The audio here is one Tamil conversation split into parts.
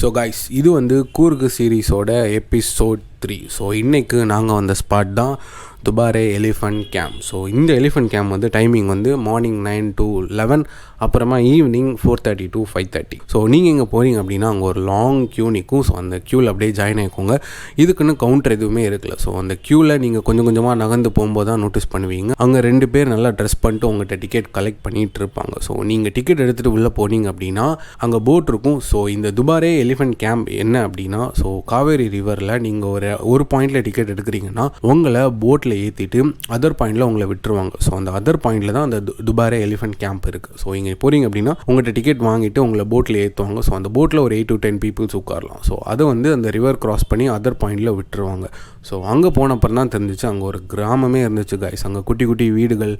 ஸோ கைஸ், இது வந்து கூர்கு சீரீஸோட எபிசோட் 3. ஸோ இன்றைக்கு நாங்கள் வந்த ஸ்பாட் தான் துபாரே எலிஃபண்ட் கேம்ப். ஸோ இந்த எலிஃபண்ட் கேம்ப் வந்து டைமிங் வந்து மார்னிங் 9 to 11, அப்புறமா ஈவினிங் 4:30 to 5:30. ஸோ நீங்கள் இங்கே போகிறீங்க அப்படின்னா அங்கே ஒரு லாங் க்யூ நிற்கும். ஸோ அந்த க்யூவில் அப்படியே ஜாயின் ஆகிக்கோங்க. இதுக்குன்னு கவுண்டர் எதுவுமே இருக்குல்ல. ஸோ அந்த க்யூவில் நீங்கள் கொஞ்சம் கொஞ்சமாக நகர்ந்து போகும்போது தான் நோட்டீஸ் பண்ணுவீங்க, அங்கே 2 பேர் நல்லா ட்ரெஸ் பண்ணிட்டு உங்கள்கிட்ட டிக்கெட் கலெக்ட் பண்ணிகிட்டு இருப்பாங்க. ஸோ நீங்கள் டிக்கெட் எடுத்துகிட்டு உள்ளே போனீங்க அப்படின்னா அங்கே போட் இருக்கும். ஸோ இந்த துபாரே எலிஃபண்ட் கேம்ப் என்ன அப்படின்னா, ஸோ காவேரி ரிவரில் நீங்கள் ஒரு பாயிண்டில் டிக்கெட் எடுக்கிறீங்கன்னா உங்களை போட்டில் ஏற்றிட்டு அதர் பாயிண்டில் உங்களை விட்டுருவாங்க. ஸோ அந்த அதர் பாயிண்டில் தான் அந்த துபாரே எலிஃபண்ட் கேம்ப் இருக்குது. ஸோ இங்கே போகிறீங்க அப்படின்னா உங்கள்கிட்ட டிக்கெட் வாங்கிட்டு உங்களை போட்டில் ஏற்றுவாங்க. ஸோ அந்த போட்டில் ஒரு 8 to 10 பீப்புள்ஸ் உட்காரலாம். ஸோ அதை வந்து அந்த ரிவர் கிராஸ் பண்ணி அதர் பாயிண்டில் விட்டுருவாங்க. ஸோ அங்கே போனப்பறம் தான் தெரிஞ்சிச்சு அங்கே ஒரு கிராமமே இருந்துச்சு கைஸ். அங்கே குட்டி குட்டி வீடுகள்,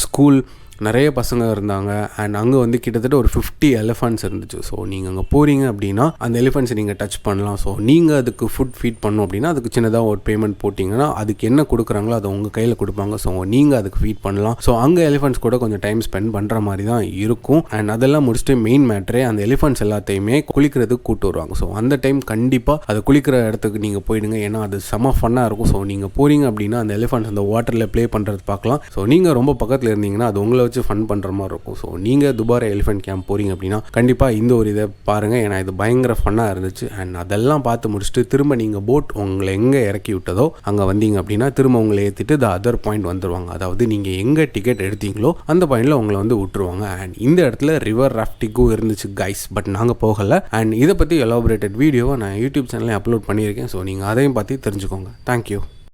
ஸ்கூல், நிறைய பசங்க இருந்தாங்க. அண்ட் அங்கே வந்து கிட்டத்தட்ட ஒரு 50 எலிஃபண்ட்ஸ் இருந்துச்சு. ஸோ நீங்கள் அங்கே போகிறீங்க அப்படின்னா அந்த எலிஃபண்ட்ஸை நீங்கள் டச் பண்ணலாம். ஸோ நீங்கள் அதுக்கு ஃபுட் ஃபீட் பண்ணணும் அப்படின்னா அதுக்கு சின்னதாக ஒரு பேமெண்ட் போட்டிங்கன்னா அதுக்கு என்ன கொடுக்குறாங்களோ அதை உங்கள் கையில் கொடுப்பாங்க. ஸோ நீங்கள் அதுக்கு ஃபீட் பண்ணலாம். ஸோ அங்கே எலிஃபண்ட்ஸ் கூட கொஞ்சம் டைம் ஸ்பெண்ட் பண்ணுற மாதிரி தான் இருக்கும். அண்ட் அதெல்லாம் முடிச்சுட்டு மெயின் மேட்ரே அந்த எலிஃபண்ட்ஸ் எல்லாத்தையுமே குளிக்கிறதுக்கு கூப்பிட்டு வருவாங்க. ஸோ அந்த டைம் கண்டிப்பாக அது குளிக்கிற இடத்துக்கு நீங்கள் போயிடுங்க. ஏன்னா அது செம ஃபன்னாக இருக்கும். ஸோ நீங்கள் போகிறீங்க அப்படின்னா அந்த எலிஃபண்ட்ஸ் அந்த வாட்டரில் ப்ளே பண்ணுறது பார்க்கலாம். ஸோ நீங்கள் ரொம்ப பக்கத்தில் இருந்தீங்கன்னா அது உங்களை வச்சு ஃபன் பண்ணுற மாதிரி இருக்கும். ஸோ நீங்கள் துபாரே எலிஃபண்ட் கேம்ப் போகிறீங்க அப்படின்னா கண்டிப்பாக இந்த ஒரு இதை பாருங்கள். ஏன்னா இது பயங்கர ஃபன்னாக இருந்துச்சு. அண்ட் அதெல்லாம் பார்த்து முடிச்சுட்டு திரும்ப நீங்கள் போட் உங்களை எங்கே இறக்கி விட்டதோ அங்கே வந்தீங்க அப்படின்னா திரும்ப உங்களை ஏற்றிட்டு த அதர் பாயிண்ட் வந்துடுவாங்க. அதாவது நீங்கள் எங்கே டிக்கெட் எடுத்தீங்களோ அந்த பாயிண்டில் உங்களை வந்து விட்டுருவாங்க. அண்ட் இந்த இடத்துல ரிவர் ராஃப்டிங்கும் இருந்துச்சு கைஸ். பட் நாங்கள் போகலை. அண்ட் இதை பற்றி எலாபரேட்டட் வீடியோவை நான் யூடியூப் சேனலில் அப்லோட் பண்ணியிருக்கேன். ஸோ நீங்கள் அதையும் பார்த்து தெரிஞ்சுக்கோங்க. தேங்க்யூ.